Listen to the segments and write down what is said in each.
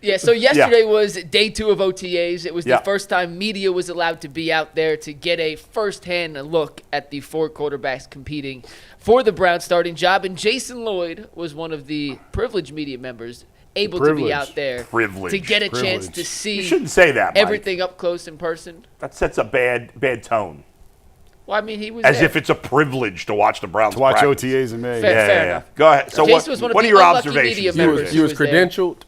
Yeah, so yesterday was day 2 of OTAs. It was the first time media was allowed to be out there to get a first-hand look at the 4 quarterbacks competing for the Browns starting job. And Jason Lloyd was one of the privileged media members able to be out there to get a chance to see you shouldn't say that, Mike. Everything up close in person. That sets a bad tone. Well, I mean, he was as there. if it's a privilege to watch the Browns watch practice. OTAs in May. Fair enough. Go ahead. So Jason was one of what the are your unlucky observations? media members He was who credentialed.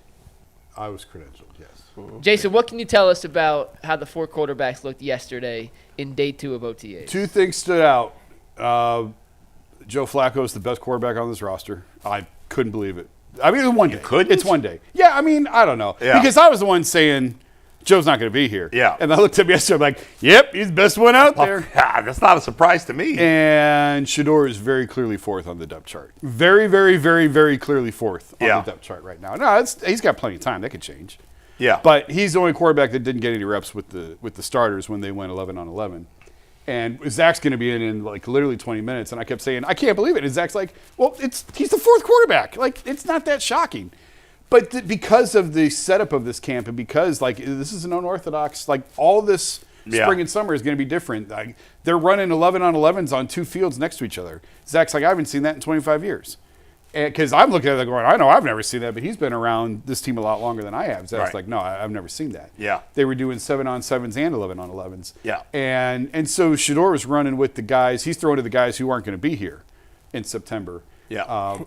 I was credentialed, yes. Jason, what can you tell us about how the 4 quarterbacks looked yesterday in day 2 of OTAs? 2 things stood out. Joe Flacco is the best quarterback on this roster. I couldn't believe it. I mean, one day. It's one day. Yeah, I mean, I don't know. Yeah. Because I was the one saying Joe's not going to be here. Yeah. And I looked at him yesterday, I'm like, yep, he's the best one out there. That's not a surprise to me. And Shedeur is very clearly 4th on the depth chart. Very, very, very, very clearly 4th on the depth chart right now. No, he's got plenty of time. That could change. Yeah. But he's the only quarterback that didn't get any reps with the starters when they went 11 on 11. And Zach's going to be in like literally 20 minutes. And I kept saying, I can't believe it. And Zach's like, well, he's the 4th quarterback. Like, it's not that shocking. But because of the setup of this camp and because, like, this is an unorthodox, like, all this spring and summer is going to be different. Like, they're running 11 on 11s on 2 fields next to each other. Zach's like, I haven't seen that in 25 years. Because I'm looking at it going, I know I've never seen that, but he's been around this team a lot longer than I have. Zach's like, no, I've never seen that. Yeah. They were doing 7 on 7s and 11 on 11s. Yeah. And so Shedeur was running with the guys. He's throwing to the guys who aren't going to be here in September. Yeah.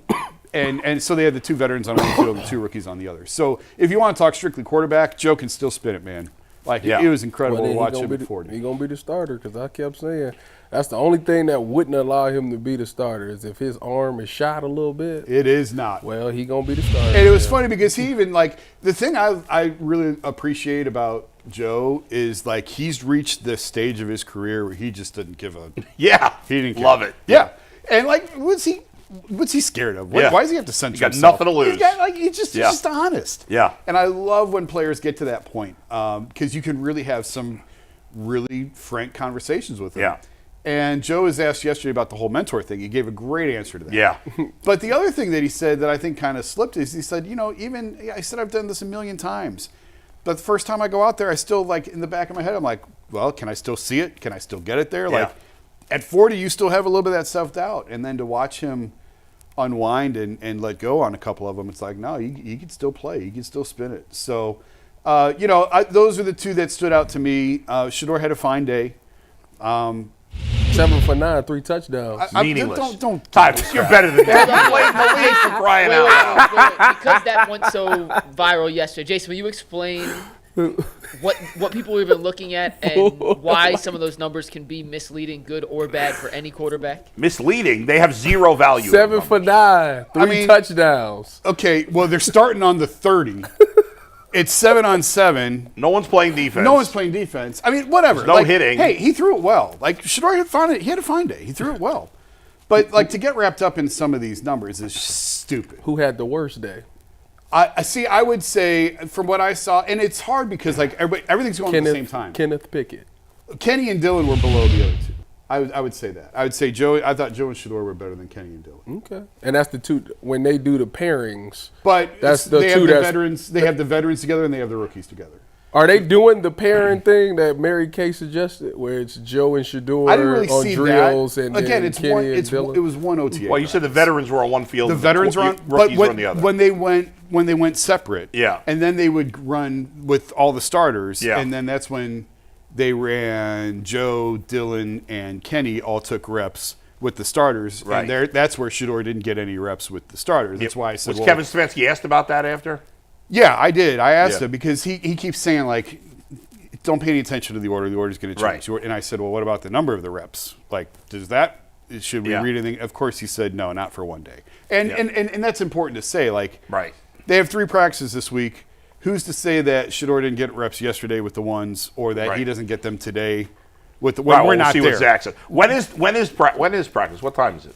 And so they had the 2 veterans on one field and 2 rookies on the other. So if you want to talk strictly quarterback, Joe can still spin it, man. Like, it was incredible to watch him at 40. He's going to be the starter because I kept saying that's the only thing that wouldn't allow him to be the starter is if his arm is shot a little bit. It is not. Well, he's going to be the starter. And it was funny because he even, like, the thing I really appreciate about Joe is, like, he's reached this stage of his career where he just didn't give a. Yeah. He didn't care. Love it. Yeah. And, like, what's he scared of? Why does he have to censor himself? He's got nothing to lose. He's just honest. Yeah. And I love when players get to that point because you can really have some really frank conversations with him. Yeah. And Joe was asked yesterday about the whole mentor thing. He gave a great answer to that. Yeah. But the other thing that he said that I think kind of slipped is he said, I said I've done this a million times. But the first time I go out there, I still, like, in the back of my head, I'm like, well, can I still see it? Can I still get it there? Yeah. Like, at 40, you still have a little bit of that self-doubt. And then to watch him unwind and let go on a couple of them, it's like, no, he can still play. He can still spin it. So, those are the 2 that stood out to me. Shedeur had a fine day. 7 for 9, 3 touchdowns. Meaningless. Don't Tyvus, you're better than that. You played in the league for crying out loud. Wait, because that went so viral yesterday. Jason, will you explain what people were even looking at and why some of those numbers can be misleading, good or bad, for any quarterback? Misleading. They have 0 value. 7 for 9, 3 touchdowns. Okay, well, they're starting on the 30. It's 7 on 7. No one's playing defense. No one's playing defense. I mean, whatever. There's no hitting. Hey, he threw it well. Like, Shedeur had a fine day. He threw it well. But, like, to get wrapped up in some of these numbers is stupid. Who had the worst day? I would say, from what I saw, and it's hard because, like, everything's going at the same time. Kenneth Pickett. Kenny and Dylan were below the other 2. I would say that. I would say I thought Joe and Shedeur were better than Kenny and Dylan. Okay. And that's the 2 when they do the pairings. But that's the they 2 have the veterans. They have the veterans together and they have the rookies together. Are they doing the pairing thing that Mary Kay suggested, where it's Joe and Shedeur I didn't really on see drills that. and Again, then Kenny and Dylan? it was one OTA. Well, you said the veterans were on one field. The veterans were on, rookies but were on the other. when they went separate. Yeah. And then they would run with all the starters. Yeah. And then that's when they ran Joe, Dylan, and Kenny all took reps with the starters. Right. And that's where Shedeur didn't get any reps with the starters. That's why I said, was Kevin Stefanski asked about that after? Yeah, I did. I asked him because he keeps saying, like, don't pay any attention to the order. The order's going to change. Right. And I said, well, what about the number of the reps? Like, should we read anything? Of course, he said, no, not for one day. And that's important to say. Like, they have 3 practices this week. Who's to say that Shedeur didn't get reps yesterday with the ones, or that he doesn't get them today with the? When we're not see there. What Zach said. When is practice? What time is it?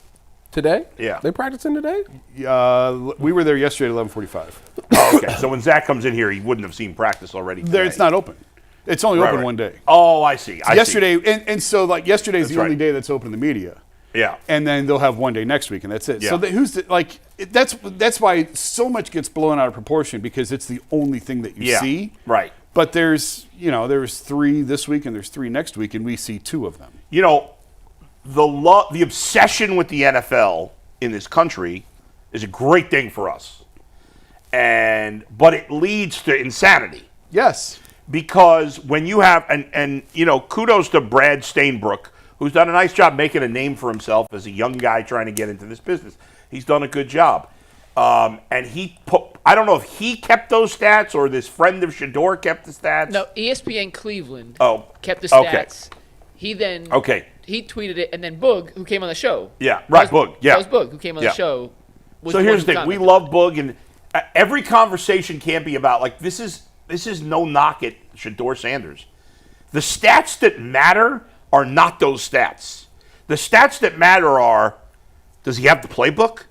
Today? Yeah. They practicing today? We were there yesterday at 11:45. Oh, okay. So when Zach comes in here, he wouldn't have seen practice already today. It's not open. It's only open one day. Oh, I see. Yesterday, and so, like, yesterday's the only day that's open to the media. Yeah. And then they'll have one day next week, and that's it. Yeah. So that's why so much gets blown out of proportion, because it's the only thing that you see. Right. But there's 3 this week and there's 3 next week, and we see 2 of them. The obsession with the NFL in this country is a great thing for us. But it leads to insanity. Yes. Because when you have, and kudos to Brad Stainbrook, who's done a nice job making a name for himself as a young guy trying to get into this business. He's done a good job. And I don't know if he kept those stats or this friend of Shedeur kept the stats. No, ESPN Cleveland kept the Okay. stats. He then he tweeted it, and then Boog, who came on the show. Yeah, right, Boog. Yeah. That was Boog, who came on the show. So here's the thing. We love Boog, and every conversation can't be about, like, this is no knock at Shedeur Sanders. The stats that matter are not those stats. The stats that matter are, does he have the playbook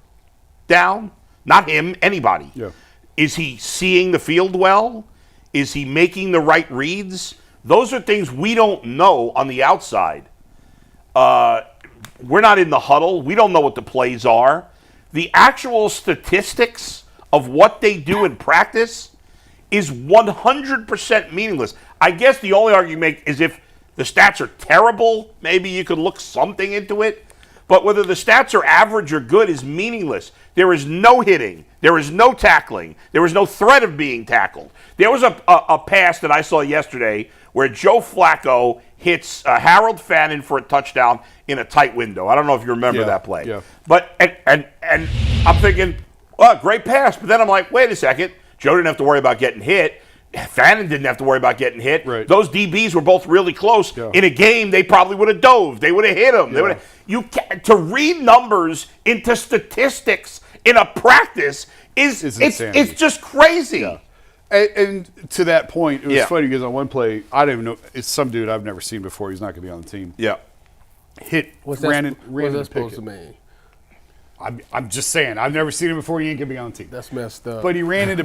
down? Not him, anybody. Yeah. Is he seeing the field well? Is he making the right reads? Those are things we don't know on the outside. We're not in the huddle. We don't know what the plays are. The actual statistics of what they do in practice is 100% meaningless. I guess the only argument you make is if the stats are terrible, maybe you could look something into it. But whether the stats are average or good is meaningless. There is no hitting. There is no tackling. There is no threat of being tackled. There was a pass that I saw yesterday where Joe Flacco hits Harold Fannin for a touchdown in a tight window. I don't know if you remember that play. Yeah. But and I'm thinking, oh, great pass. But then I'm like, wait a second. Joe didn't have to worry about getting hit. Fannin didn't have to worry about getting hit. Right. Those DBs were both really close. Yeah. In a game, they probably would have dove. They would have hit him. Yeah. To read numbers into statistics in a practice is it's just crazy. Yeah. And to that point, it was funny because on one play, I don't even know, it's some dude I've never seen before. He's not going to be on the team. Yeah. What's ran that supposed to mean? I'm just saying, I've never seen him before. He ain't gonna be on the team. That's messed up. But he ran into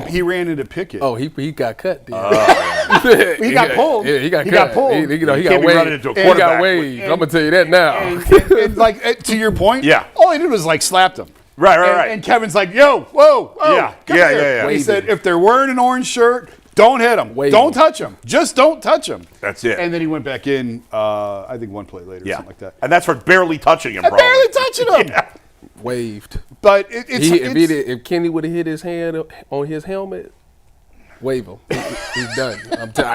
Pickett. Oh, he got cut. He got pulled. Yeah, he got pulled. He got can't be running waived. into a He quarterback. got waived. I'm gonna tell you that now. And like to your point, all he did was like slapped him. Right. And Kevin's like, whoa, Yeah. come here. He said, if they're wearing an orange shirt, don't hit them. Don't touch them. Just don't touch them. That's it. And then he went back in, I think one play later or something like that. And that's for barely touching him, bro. Barely touching him. Yeah. Waived. But if Kenny would have hit his hand on his helmet, wave him. He's done.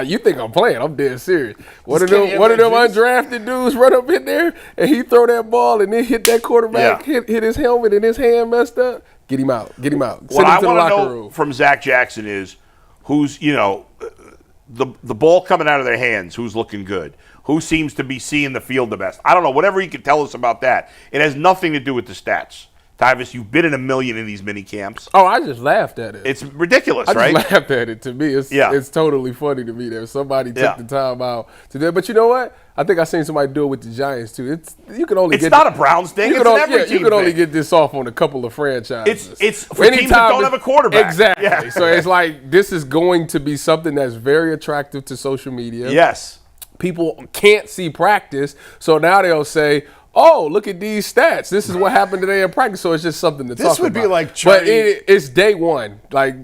You think I'm playing? I'm dead serious. One of them undrafted dudes run up in there and he throw that ball and then hit that quarterback, hit his helmet and his hand messed up. Get him out. Send him to the locker room. What I want to know from Zach Jackson is who's, the ball coming out of their hands, who's looking good, who seems to be seeing the field the best. I don't know, whatever you can tell us about that. It has nothing to do with the stats. Tyvis, you've been in a million of these mini camps. Oh, I just laughed at it. It's ridiculous, I right? just laughed at it. To me, it's totally funny to me that somebody took the time out to do it. But you know what? I think I seen somebody do it with the Giants too. It's not a Browns thing. It's an every team you can only thing. get this off on a couple of franchises. It's for teams that don't have a quarterback. Exactly. Yeah. So it's like this is going to be something that's very attractive to social media. Yes. People can't see practice, so now they'll say, oh, look at these stats. This is what happened today in practice. So it's just something to talk about. This would be like but it's day one. Like,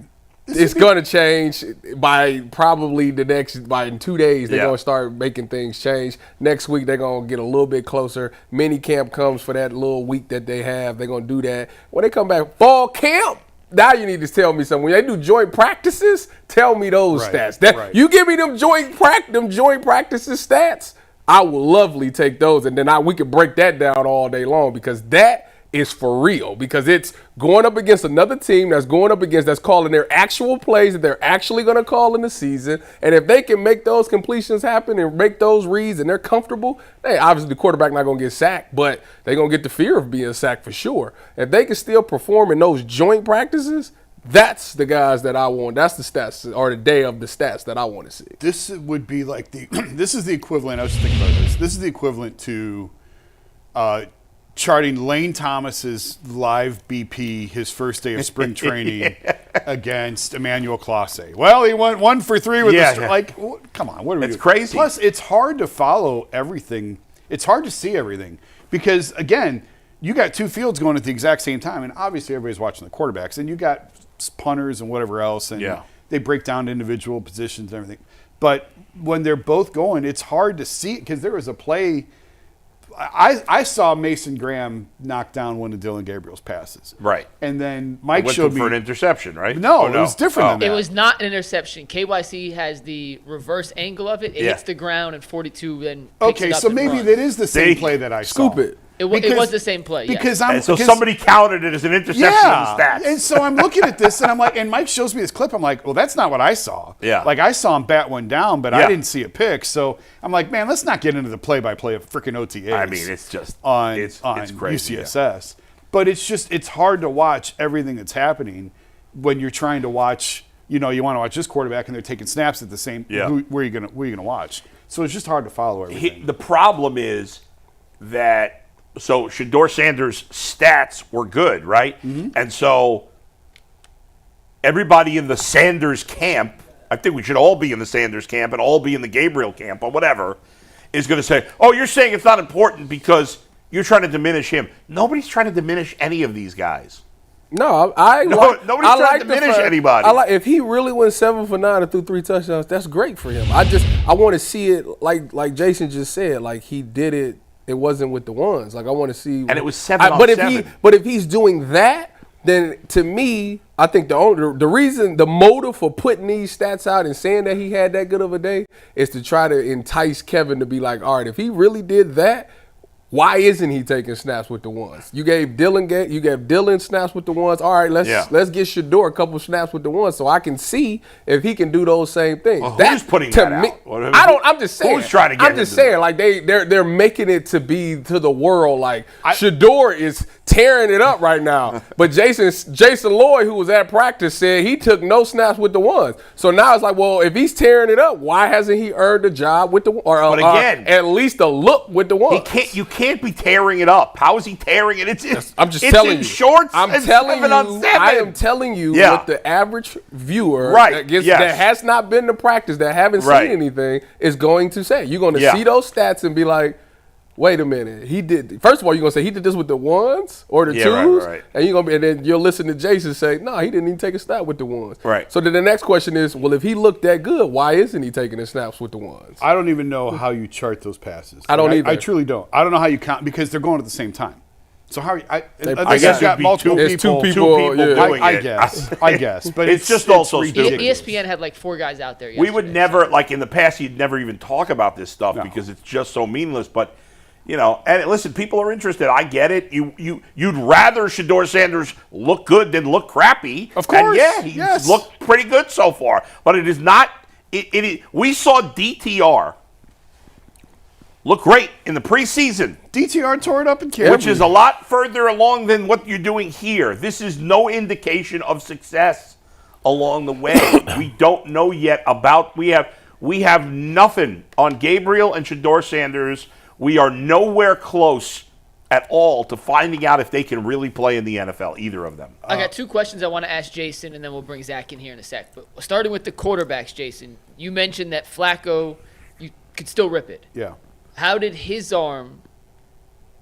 it's going to change by probably in 2 days, they're going to start making things change. Next week, they're going to get a little bit closer. Mini camp comes for that little week that they have. They're going to do that. When they come back, fall camp. Now you need to tell me something. When they do joint practices, tell me those stats. You give me them joint practices stats, I will lovely take those, and then we can break that down all day long because that is for real. Because it's going up against another team that's calling their actual plays that they're actually going to call in the season. And if they can make those completions happen and make those reads and they're comfortable, obviously the quarterback not going to get sacked, but they're going to get the fear of being sacked for sure. If they can still perform in those joint practices, that's the guys that I want. That's the stats, or the day of the stats that I want to see. This would be like this is the equivalent. I was just thinking about this. This is the equivalent to charting Lane Thomas's live BP his first day of spring training against Emmanuel Clase. Well, he went 1 for 3 with come on, what are we doing? It's crazy. Plus, it's hard to follow everything. It's hard to see everything Because, again, you got two fields going at the exact same time, and obviously everybody's watching the quarterbacks, and you got punters and whatever else, and they break down individual positions and everything. But when they're both going, it's hard to see it because there was a play. I saw Mason Graham knock down one of Dylan Gabriel's passes. Right. And then Mike went showed me. for an interception, right? No, it was different than that. It was not an interception. KYC has the reverse angle of it. It hits the ground, and 42 then picks it up so and maybe runs. that is the same play that I saw. Scoop it. It was the same play. Because somebody counted it as an interception in the stats. And so I'm looking at this, and I'm like, and Mike shows me this clip. I'm like, well, that's not what I saw. Yeah. Like, I saw him bat one down, but I didn't see a pick. So I'm like, man, let's not get into the play-by-play of freaking OTAs. I mean, it's just on it's crazy, UCSS. But it's hard to watch everything that's happening when you're trying to watch. You know, you want to watch this quarterback, and they're taking snaps at the same. Yeah. Where are you gonna watch? So it's just hard to follow everything. The problem is that. So Shedeur Sanders' stats were good, right? Mm-hmm. And so everybody in the Sanders camp, I think we should all be in the Sanders camp and all be in the Gabriel camp or whatever, is going to say, oh, you're saying it's not important because you're trying to diminish him. Nobody's trying to diminish any of these guys. No, nobody's trying to diminish anybody. If he really went 7 for 9 and threw 3 touchdowns, that's great for him. I want to see it like Jason just said, like he did it. It wasn't with the ones. Like I want to see. And it was 7 on 7. But if he's doing that, then to me, I think the motive for putting these stats out and saying that he had that good of a day is to try to entice Kevin to be like, all right, if he really did that, why isn't he taking snaps with the ones? You gave Dylan snaps with the ones. All right, let's get Shedeur a couple snaps with the ones so I can see if he can do those same things. Well, who's putting that out? I'm just saying. Who's trying to get I'm just saying, like they're making it to be to the world like Shedeur is tearing it up right now. But Jason Lloyd, who was at practice, said he took no snaps with the ones. So now it's like, well, if he's tearing it up, why hasn't he earned a job with the or at least a look with the ones? You can't be tearing it up. How is he tearing it? I'm just telling you. Shorts. I am telling you what the average viewer that has not been to practice, that haven't seen anything, is going to say. You're going to see those stats and be like, wait a minute, he did. First of all, you're gonna say he did this with the ones or the twos, and then you'll listen to Jason say, no, he didn't even take a snap with the ones. Right. So then the next question is, well, if he looked that good, why isn't he taking the snaps with the ones? I don't even know how you chart those passes. I don't either. I truly don't. I don't know how you count because they're going at the same time. So how? I guess you got multiple people. Two people doing I it. guess, but it's just also stupid. ESPN had like 4 guys out there. We would never, like in the past, you'd never even talk about this stuff because it's just so meaningless. But and listen, people are interested. I get it. You'd rather Shedeur Sanders look good than look crappy. Of course. And he's looked pretty good so far. But it is not. We saw DTR look great in the preseason. DTR tore it up in camp, which is a lot further along than what you're doing here. This is no indication of success along the way. We don't know yet about. We have nothing on Gabriel and Shedeur Sanders. We are nowhere close at all to finding out if they can really play in the NFL, either of them. I got 2 questions I want to ask Jason, and then we'll bring Zach in here in a sec. But starting with the quarterbacks, Jason, you mentioned that Flacco, you could still rip it. Yeah. How did his arm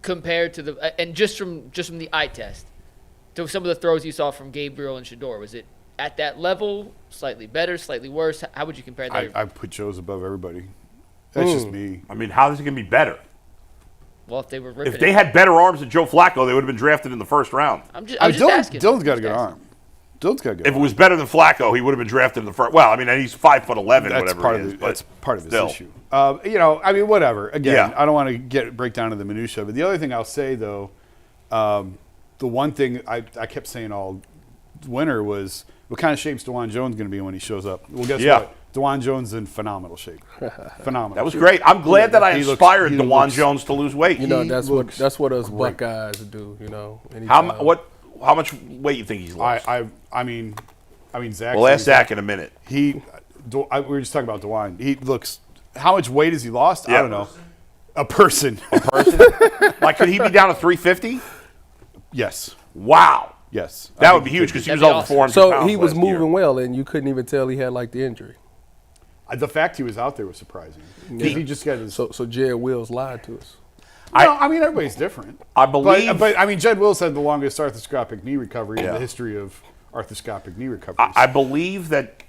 compare to the and just from the eye test to some of the throws you saw from Gabriel and Shedeur? Was it at that level, slightly better, slightly worse? How would you compare that? I put Joe's above everybody. That's just me. I mean, how is it going to be better? Well, if they were ripping if they had better arms than Joe Flacco, they would have been drafted in the first round. I was just asking. Dylan's got a good arm. Dylan's got a good If arm. it was better than Flacco, he would have been drafted in the first. Well, I mean, he's 5'11", whatever he is. That's part of his still. issue. I mean, whatever. Again, I don't want to break down to the minutia. But the other thing I'll say, though, the one thing I kept saying all winter was, what kind of shape is Dwan Jones going to be when he shows up? Well, guess what? Dwan Jones is in phenomenal shape. Phenomenal. That was great. I'm glad that I inspired Dwan Jones to lose weight. That's what us Buckeyes do. How much weight you think he's lost? I mean, Zach. We'll ask Zach in a minute. We were just talking about Dwan. He looks. How much weight has he lost? I don't know. A person. Like, could he be down to 350? Yes. Wow. Yes. That would be huge because he was over 400 pounds. So he was moving well, and you couldn't even tell he had like the injury. The fact he was out there was surprising. He just got his. So Jared Wills lied to us. No, I mean, everybody's different. I believe. But I mean, Jed Wills had the longest arthroscopic knee recovery in Yeah. the history of arthroscopic knee recoveries. I believe that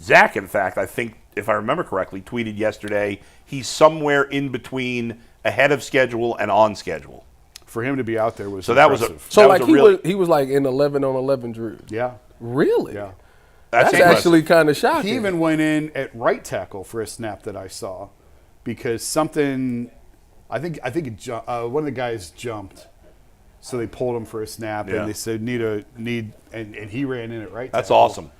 Zach, in fact, I think, if I remember correctly, tweeted yesterday he's somewhere in between ahead of schedule and on schedule. For him to be out there was So that was impressive. a So that like was a real, he was like in 11 on 11 drills. Yeah. Really? Yeah. that's That's impressive. actually kind of shocking. He even went in at right tackle for a snap that I saw because something, I think one of the guys jumped, so they pulled him for a snap Yeah. and they said and he ran in at right That's tackle. awesome.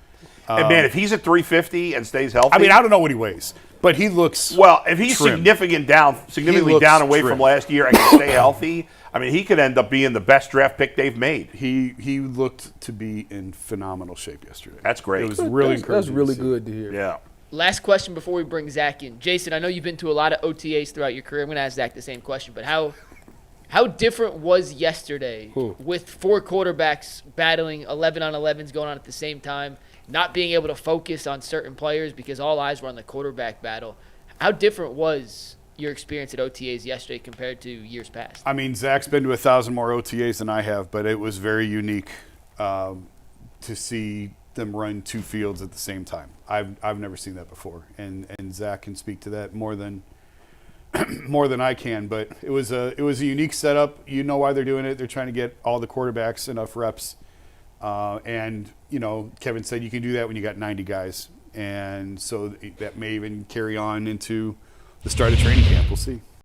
And man, if he's at 350 and stays healthy, I mean, I don't know what he weighs, but he looks well, if he's trim. significantly looks down away trim. from last year and can stay healthy, I mean, he could end up being the best draft pick they've made. He looked to be in phenomenal shape yesterday. That's great. It was really That's encouraging. really to see. good to hear. Yeah. Last question before we bring Zach in. Jason, I know you've been to a lot of OTAs throughout your career. I'm going to ask Zach the same question, but how different was yesterday with 4 quarterbacks battling 11 on 11s going on at the same time, not being able to focus on certain players because all eyes were on the quarterback battle? How different was your experience at OTAs yesterday compared to years past? I mean, Zach's been to 1,000 more OTAs than I have, but it was very unique to see them run 2 fields at the same time. I've never seen that before, and Zach can speak to that more than I can. But it was a unique setup. You know why they're doing it? They're trying to get all the quarterbacks enough reps, and Kevin said you can do that when you got 90 guys, and so that may even carry on into the start of training camp. We'll see.